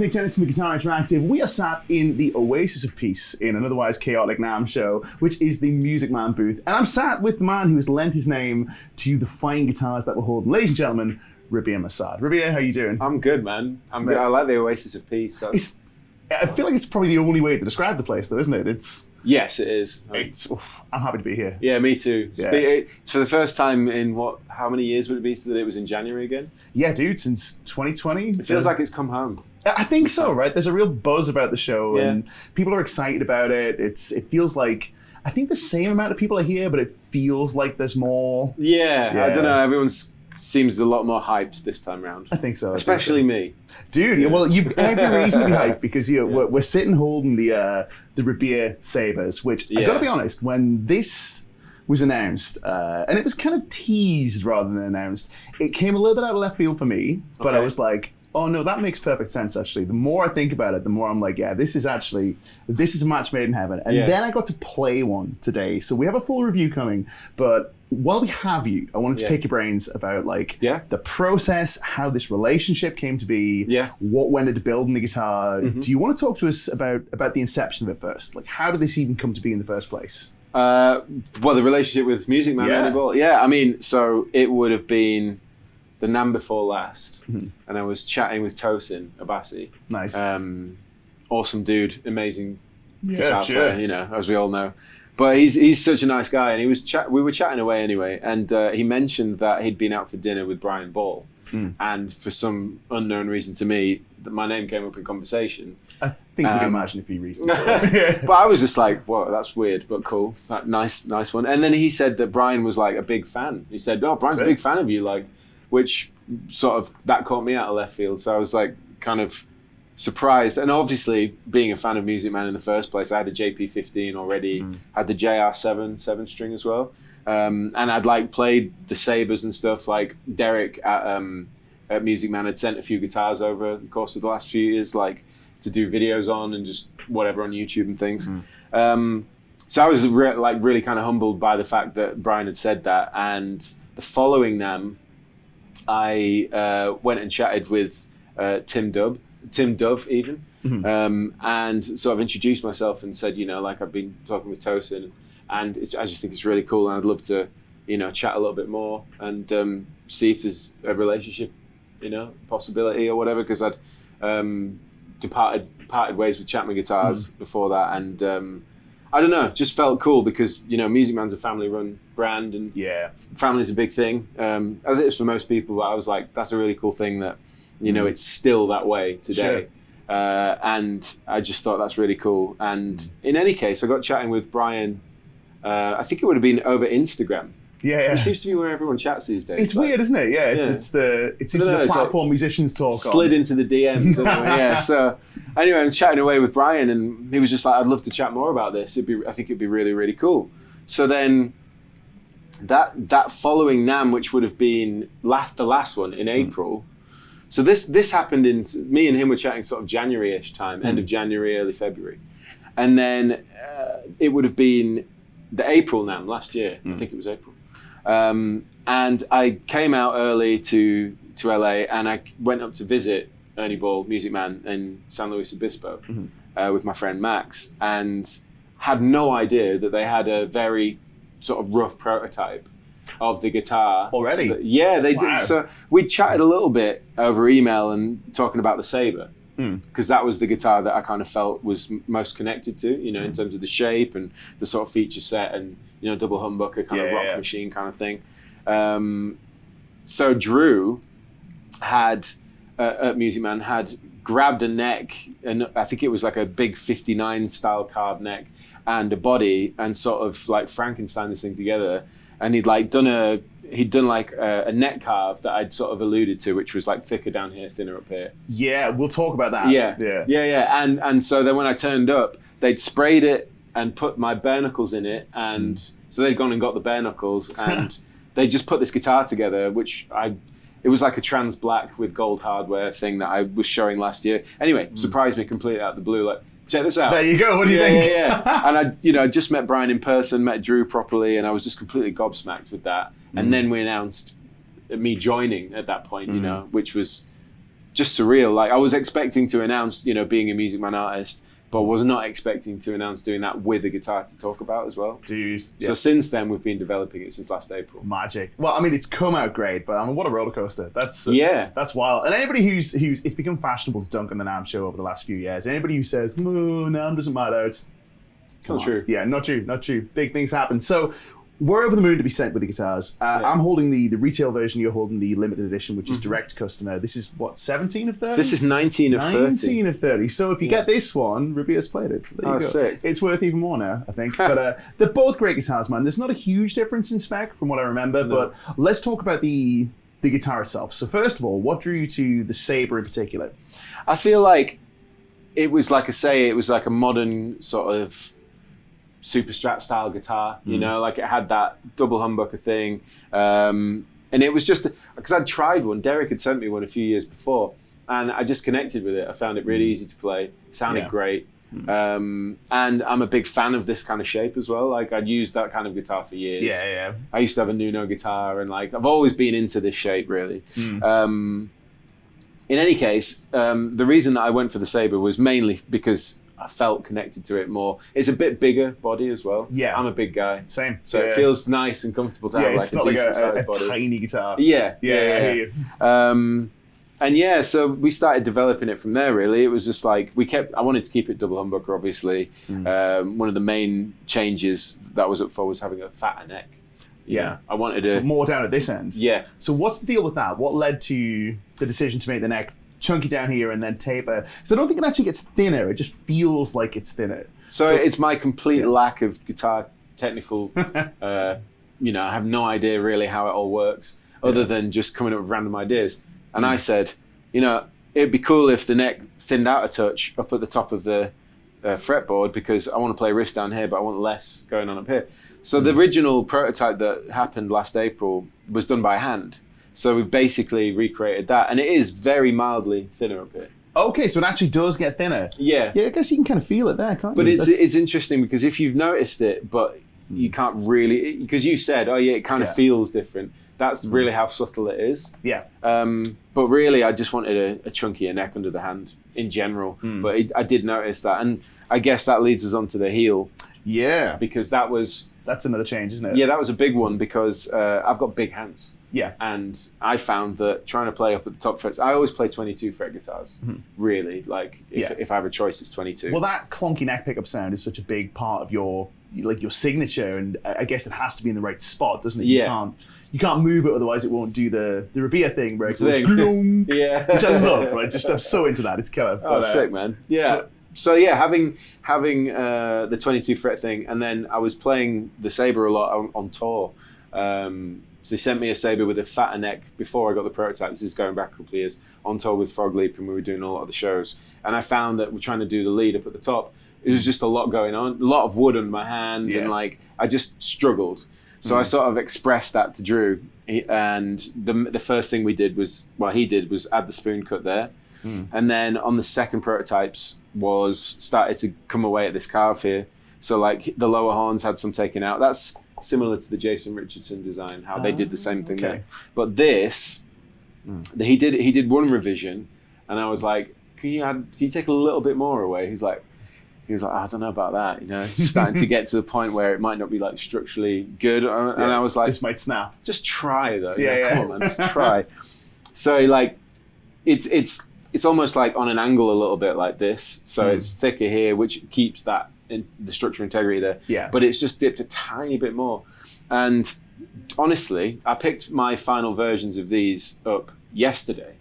Nick Dennis from Guitar Interactive. We are sat in the Oasis of Peace in an otherwise chaotic NAMM show, which is the Music Man booth. And I'm sat with the man who has lent his name to the fine guitars that we're holding. Ladies and gentlemen, Rabea Massaad. Rabea, how you doing? I'm good, man. I'm good. I like the Oasis of Peace. I feel like it's probably the only way to describe the place, though, isn't it? Yes, it is. I'm happy to be here. Yeah, me too. Yeah. It's for the first time in how many years would it be that it was in January again? Yeah, dude, since 2020. It feels like it's come home. I think so, right? There's a real buzz about the show, Yeah. and people are excited about it. It feels like, I think the same amount of people are here, but it feels like there's more. Yeah. I don't know. Everyone seems a lot more hyped this time around. I think so. Especially me. Dude, Yeah. well, you've every reason to be hyped because we're sitting holding the Rabea Sabres, which I've got to be honest, when this was announced, and it was kind of teased rather than announced, it came a little bit out of left field for me, but I was like, oh no, that makes perfect sense actually. The more I think about it, the more I'm like, yeah, this is a match made in heaven. And then I got to play one today. So we have a full review coming, but while we have you, I wanted to pick your brains about the process, how this relationship came to be, what went into building the guitar. Mm-hmm. Do you want to talk to us about the inception of it first? Like, how did this even come to be in the first place? Well, the relationship with Music Man Anibal. Yeah, I mean, so it would have been the NAMM before last, and I was chatting with Tosin Abasi. Nice. Awesome dude, amazing guitar player, you know, as we all know. But he's such a nice guy, and we were chatting away anyway, and he mentioned that he'd been out for dinner with Brian Ball, and for some unknown reason to me, that my name came up in conversation. I think we can imagine a few reasons. But I was just like, whoa, that's weird, but cool. Nice one. And then he said that Brian was like a big fan. He said, oh, Brian's a big fan of you, like, which sort of, that caught me out of left field. So I was like kind of surprised. And obviously being a fan of Music Man in the first place, I had a JP15 already, had the JR7 7-string as well. And I'd like played the Sabres and stuff. Like Derek at Music Man had sent a few guitars over the course of the last few years, like to do videos on and just whatever on YouTube and things. So I was really kind of humbled by the fact that Brian had said that. And the following NAMM, I went and chatted with Tim Dove even. And so I've introduced myself and said, you know, like I've been talking with Tosin, and I just think it's really cool, and I'd love to, you know, chat a little bit more and see if there's a relationship, you know, possibility or whatever, because I'd parted ways with Chapman Guitars before that, and I don't know, just felt cool because, you know, Music Man's a family-run brand, and family's a big thing, as it is for most people. But I was like, that's a really cool thing that, you know, it's still that way today. Sure. And I just thought that's really cool. And in any case, I got chatting with Brian. I think it would have been over Instagram. Yeah. It seems to be where everyone chats these days. It's weird, isn't it? Yeah, it's the platform musicians talk slid into the DMs. Yeah. So anyway, I'm chatting away with Brian, and he was just like, "I'd love to chat more about this. I think it'd be really, really cool." So then that following NAMM, which would have been the last one in April. So this happened me and him were chatting sort of January-ish time, end of January, early February, and then it would have been the April NAMM last year. I think it was April. And I came out early to LA, and I went up to visit Ernie Ball, Music Man, in San Luis Obispo with my friend Max, and had no idea that they had a very sort of rough prototype of the guitar. Already? They did. So we chatted a little bit over email and talking about the Sabre, because that was the guitar that I kind of felt was most connected to, you know, in terms of the shape and the sort of feature set and, you know, double humbucker kind of rock machine kind of thing. So Drew had, at Music Man, had grabbed a neck, and I think it was like a big 59 style carved neck and a body, and sort of like Frankenstein this thing together. And he'd done like a neck carve that I'd sort of alluded to, which was like thicker down here, thinner up here. Yeah, we'll talk about that. Yeah. And so then when I turned up, they'd sprayed it and put my bare knuckles in it, and so they'd gone and got the bare knuckles, and they just put this guitar together, which it was like a trans black with gold hardware thing that I was showing last year. Anyway, surprised me completely out of the blue, like, check this out. There you go. What do you think? Yeah. And I just met Brian in person, met Drew properly, and I was just completely gobsmacked with that. And then we announced me joining at that point, you know, which was just surreal. Like I was expecting to announce, being a Music Man artist, but was not expecting to announce doing that with a guitar to talk about as well. Dude. So since then, we've been developing it since last April. Magic. Well, I mean, it's come out great, but what a roller coaster. That's wild. And anybody who's it's become fashionable to dunk on the NAMM show over the last few years. Anybody who says, no, NAMM doesn't matter, it's not true. Yeah, not true. Big things happen. So we're over the moon to be sent with the guitars. I'm holding the retail version. You're holding the limited edition, which is direct customer. This is what, 17 of 30? This is 19 of 30. 19 of 30. So if you get this one, Rubia's played it. So there you go. Sick. It's worth even more now, I think. But they're both great guitars, man. There's not a huge difference in spec from what I remember, but let's talk about the guitar itself. So first of all, what drew you to the Sabre in particular? I feel like it was like a modern sort of super strat style guitar, like it had that double humbucker thing, and it was just because I'd tried one. Derek had sent me one a few years before, and I just connected with it. I found it really easy to play, sounded great, and I'm a big fan of this kind of shape as well. Like I'd used that kind of guitar for years. I used to have a Nuno guitar, and like I've always been into this shape really. In any case, the reason that I went for the Sabre was mainly because I felt connected to it more. It's a bit bigger body as well. Yeah. I'm a big guy. Same. So it feels nice and comfortable to have like a decent sized body. Tiny guitar. Yeah. I hear you. And so we started developing it from there really. It was just like, I wanted to keep it double humbucker obviously. One of the main changes that I was up for was having a fatter neck. I wanted to... More down at this end. Yeah. So what's the deal with that? What led to the decision to make the neck chunky down here and then taper? So I don't think it actually gets thinner. It just feels like it's thinner. So it's my complete lack of guitar technical. I have no idea really how it all works, other than just coming up with random ideas. And I said, it'd be cool if the neck thinned out a touch up at the top of the fretboard, because I want to play riffs down here, but I want less going on up here. So the original prototype that happened last April was done by hand. So we've basically recreated that, and it is very mildly thinner up here. Okay, so it actually does get thinner. Yeah. Yeah, I guess you can kind of feel it there, can't you? But it's interesting because if you've noticed it, but you can't really, because you said, it kind of feels different. That's really how subtle it is. Yeah. But really, I just wanted a chunkier neck under the hand in general. But I did notice that, and I guess that leads us on to the heel. Yeah. Because that's another change, isn't it? Yeah, that was a big one because I've got big hands. Yeah. And I found that trying to play up at the top frets, I always play 22 fret guitars, really. Like, if I have a choice, it's 22. Well, that clunky neck pickup sound is such a big part of your signature, and I guess it has to be in the right spot, doesn't it? Yeah. You can't move it, otherwise it won't do the Rabea thing where it goes, yeah. Which I love, right? I'm so into that. It's killer. Sick, man. Yeah. So having the 22 fret thing, and then I was playing the Sabre a lot on tour. So they sent me a Sabre with a fatter neck before I got the prototype. This is going back a couple of years, on tour with Frog Leap, and we were doing a lot of the shows. And I found that we're trying to do the lead up at the top. It was just a lot going on, a lot of wood on my hand, and I just struggled. So I sort of expressed that to Drew, and the first thing he did was add the spoon cut there. And then on the second prototypes started to come away at this carve here. So like the lower horns had some taken out. That's similar to the Jason Richardson design, how they did the same thing there. But this, he did one revision, and I was like, can you take a little bit more away? He was like, I don't know about that. It's starting to get to the point where it might not be like structurally good. And I was like, this might snap. Just try though. Yeah. Come on, man, just try. So like, it's almost like on an angle a little bit like this. So it's thicker here, which keeps that the structure integrity there. Yeah. But it's just dipped a tiny bit more. And honestly, I picked my final versions of these up yesterday.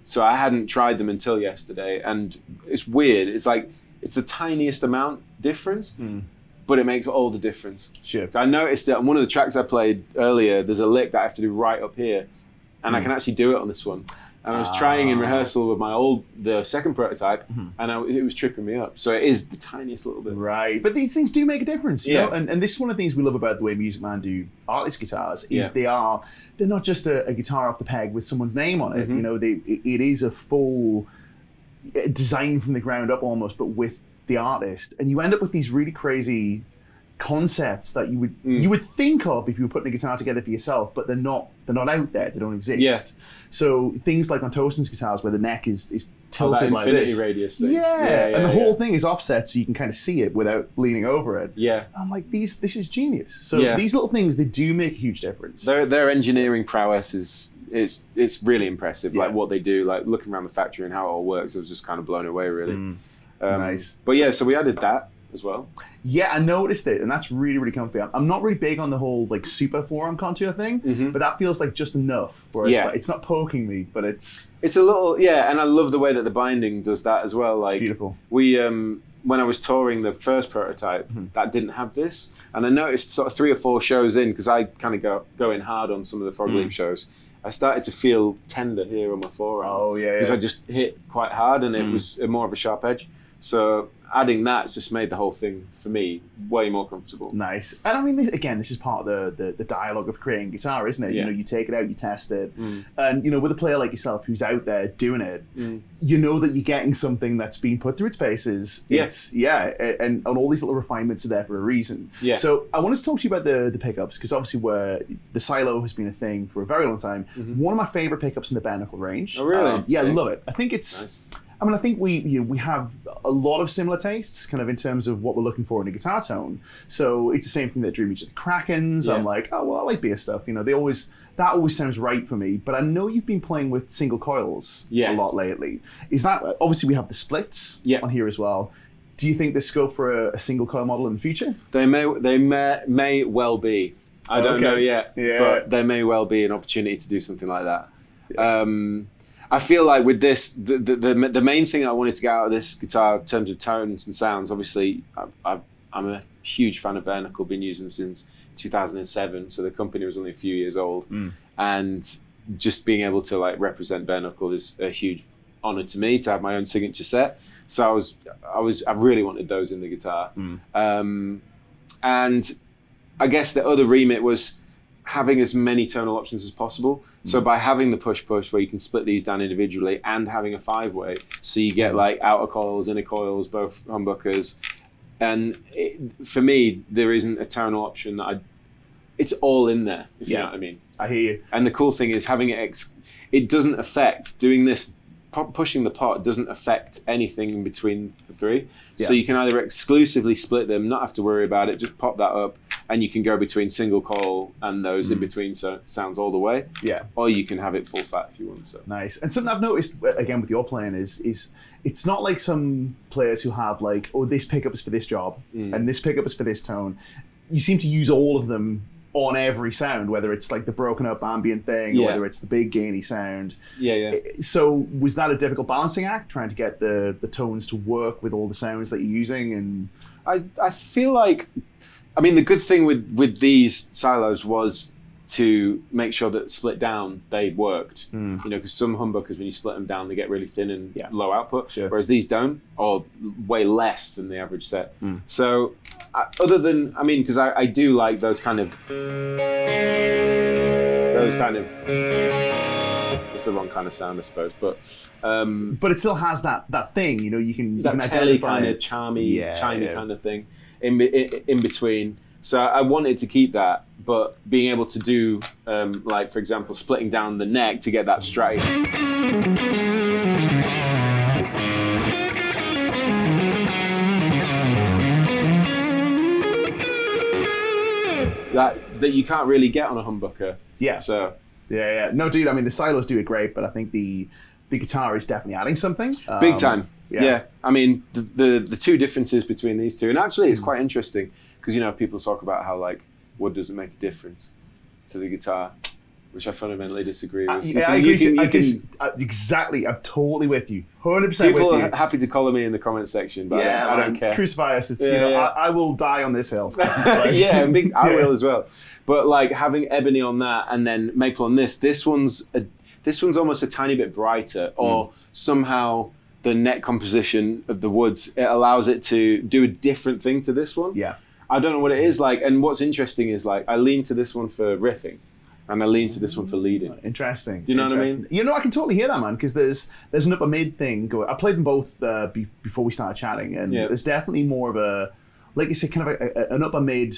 So I hadn't tried them until yesterday. And it's weird. It's like, it's the tiniest amount difference, but it makes all the difference. Sure. I noticed that on one of the tracks I played earlier, there's a lick that I have to do right up here. And I can actually do it on this one. And I was trying in rehearsal with the second prototype, and it was tripping me up. So it is the tiniest little bit. Right. But these things do make a difference, you know? And this is one of the things we love about the way Music Man do artist guitars, is they're not just a guitar off the peg with someone's name on it. It is a full design from the ground up almost, but with the artist. And you end up with these really crazy concepts that you would think of if you were putting a guitar together for yourself, but they're not out there. They don't exist. Yeah. So things like on Tosin's guitars where the neck is tilted that like infinity this. radius thing. Yeah, and the whole thing is offset so you can kind of see it without leaning over it. Yeah. I'm like, this is genius. So these little things, they do make a huge difference. Their engineering prowess it's really impressive. Yeah. Like what they do, like looking around the factory and how it all works, I was just kind of blown away, really. Nice. But so we added that as well. Yeah, I noticed it, and that's really, really comfy. I'm not really big on the whole like super forearm contour thing, but that feels like just enough. Where it's like, it's not poking me, but it's a little, and I love the way that the binding does that as well. Like, it's beautiful. We when I was touring the first prototype, that didn't have this, and I noticed sort of 3 or 4 shows in, because I kind of go in hard on some of the Frog Leap shows. I started to feel tender here on my forearm. Oh yeah, because I just hit quite hard, and it was more of a sharp edge. So adding that's just made the whole thing for me way more comfortable. Nice. And I mean, this is part of the dialogue of creating guitar, isn't it? Yeah. You know, you take it out, you test it, and you know, with a player like yourself who's out there doing it, you know that you're getting something that's been put through its paces. And all these little refinements are there for a reason. Yeah. So I wanted to talk to you about the pickups, because obviously the silo has been a thing for a very long time. One of my favorite pickups in the bare knuckle range. Oh really? Yeah, I love it. I think it's. Nice. I mean, I think we have a lot of similar tastes, kind of in terms of what we're looking for in a guitar tone. So it's the same thing that drew me to the Krakens. Yeah. I'm like, oh well, I like beer stuff. You know, that always sounds right for me. But I know you've been playing with single coils a lot lately. Is that obviously we have the splits on here as well? Do you think there's scope for a single coil model in the future? They may well be. I don't know yet, but there may well be an opportunity to do something like that. Yeah. I feel like with this, the main thing I wanted to get out of this guitar in terms of tones and sounds, obviously, I'm a huge fan of bare knuckle, been using them since 2007, so the company was only a few years old, and just being able to like represent bare knuckle is a huge honor to me, to have my own signature set. So I really wanted those in the guitar, and I guess the other remit was having as many tonal options as possible. So by having the push where you can split these down individually, and having a 5-way, so you get like outer coils, inner coils, both humbuckers. And for me, there isn't a tonal option that it's all in there, if you know what I mean. I hear you. And the cool thing is having it doesn't affect, doing this, pushing the pot doesn't affect anything in between the 3. Yeah. So you can either exclusively split them, not have to worry about it, just pop that up, and you can go between single coil and those in between sounds all the way. Yeah. Or you can have it full fat if you want. So nice. And something I've noticed again with your playing is it's not like some players who have like, oh, this pickup is for this job and this pickup is for this tone. You seem to use all of them on every sound, whether it's like the broken up ambient thing or whether it's the big gainy sound. Yeah. So was that a difficult balancing act, trying to get the tones to work with all the sounds that you're using? And I feel like, I mean, the good thing with these silos was to make sure that split down, they worked. You know, because some humbuckers, when you split them down, they get really thin and low output, whereas these don't, or way less than the average set. So other than, I mean, because I do like those kind of, it's the wrong kind of sound, I suppose, but it still has that thing, you know, you can telly kind of chimey kind of thing in between. So I wanted to keep that, but being able to do, like for example, splitting down the neck to get that straight. That you can't really get on a humbucker. Yeah. So. Yeah. No, dude. I mean, the silos do it great, but I think the guitar is definitely adding something. Big time. Yeah. I mean, the two differences between these two, and actually, it's quite interesting because you know people talk about how like wood doesn't make a difference to the guitar, which I fundamentally disagree with. I agree. Exactly. I'm totally with you. 100% with you. People are happy to color me in the comment section, but I don't care. Crucify us. It's, I will die on this hill. Like, I will as well. But like having ebony on that and then maple on this one's almost a tiny bit brighter, or somehow the neck composition of the woods, it allows it to do a different thing to this one. Yeah. I don't know what it is like. And what's interesting is like I lean to this one for riffing. And I lean to this one for leading. Interesting. Do you know what I mean? You know, I can totally hear that, man, because there's an upper mid thing going. I played them both before we started chatting, and there's definitely more of a like you say, kind of an upper mid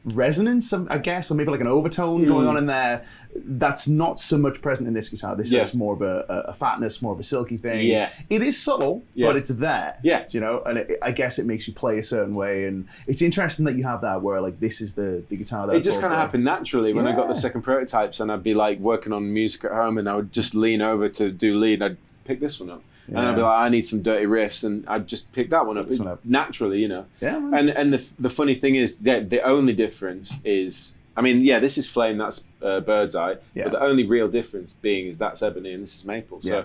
resonance, I guess, or maybe like an overtone going on in there. That's not so much present in this guitar. This is more of a fatness, more of a silky thing. Yeah. It is subtle, but it's there. Yeah. You know, and I guess it makes you play a certain way. And it's interesting that you have that where like this is the guitar that it just kind of happened naturally when I got the second prototypes, and I'd be like working on music at home, and I would just lean over to do lead, and I'd pick this one up. And I'd be like, I need some dirty riffs, and I'd just pick that one up, naturally, you know. Yeah, man. And the funny thing is that the only difference is, I mean, yeah, this is flame, that's bird's eye, but the only real difference being is that's ebony and this is maple. So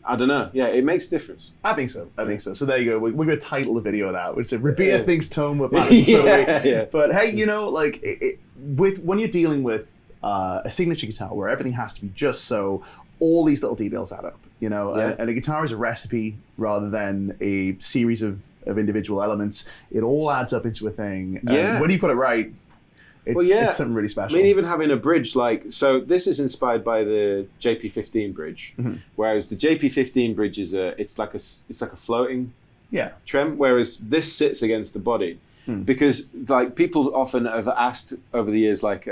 I don't know. Yeah, it makes a difference. I think so. I think so. So there you go. We're going to title the video of that. It's Rabea thinks tone whip matters. But hey, you know, like when you're dealing with a signature guitar where everything has to be just so, all these little details add up, you know, and a guitar is a recipe rather than a series of individual elements. It all adds up into a thing. And when you put it right, it's something really special. I mean, even having a bridge so this is inspired by the JP15 bridge, whereas the JP15 bridge is it's like a floating trem, whereas this sits against the body, because like people often have asked over the years, like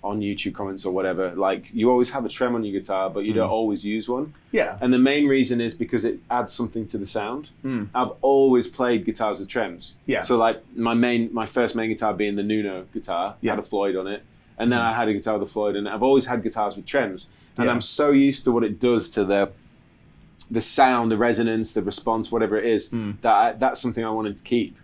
on YouTube comments or whatever, like you always have a trem on your guitar, but you don't always use one. Yeah. And the main reason is because it adds something to the sound. I've always played guitars with trems. Yeah. So like my first main guitar being the Nuno guitar, had a Floyd on it. And then I had a guitar with a Floyd, and I've always had guitars with trems. And I'm so used to what it does to the sound, the resonance, the response, whatever it is, that's something I wanted to keep.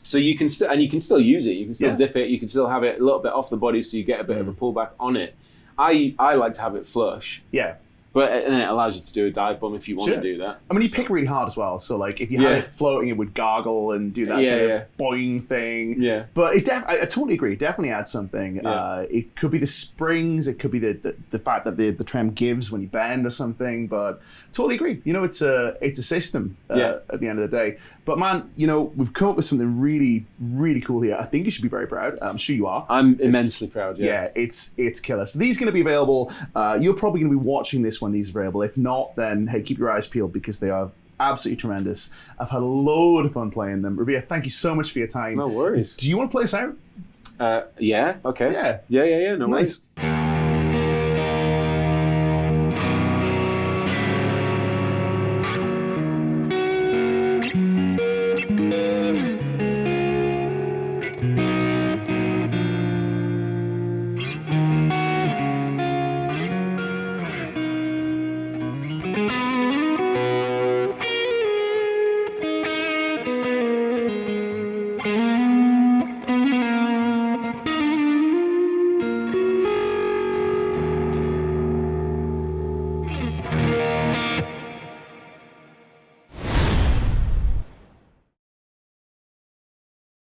So you can still use it. You can still dip it. You can still have it a little bit off the body, so you get a bit of a pullback on it. I like to have it flush. Yeah. But and it allows you to do a dive bomb if you want to do that. I mean, you pick really hard as well. So like, if you had it floating, it would gargle and do that kind of boing thing. Yeah. But I totally agree. It definitely adds something. Yeah. It could be the springs. It could be the fact that the trem gives when you bend or something. But totally agree. You know, it's a system at the end of the day. But man, you know, we've come up with something really, really cool here. I think you should be very proud. I'm sure you are. I'm immensely proud. Yeah. It's killer. So these are going to be available. You're probably going to be watching this when these are available. If not, then hey, keep your eyes peeled because they are absolutely tremendous. I've had a load of fun playing them. Rabea, thank you so much for your time. No worries. Do you want to play us out? Yeah. Okay. Yeah. No worries.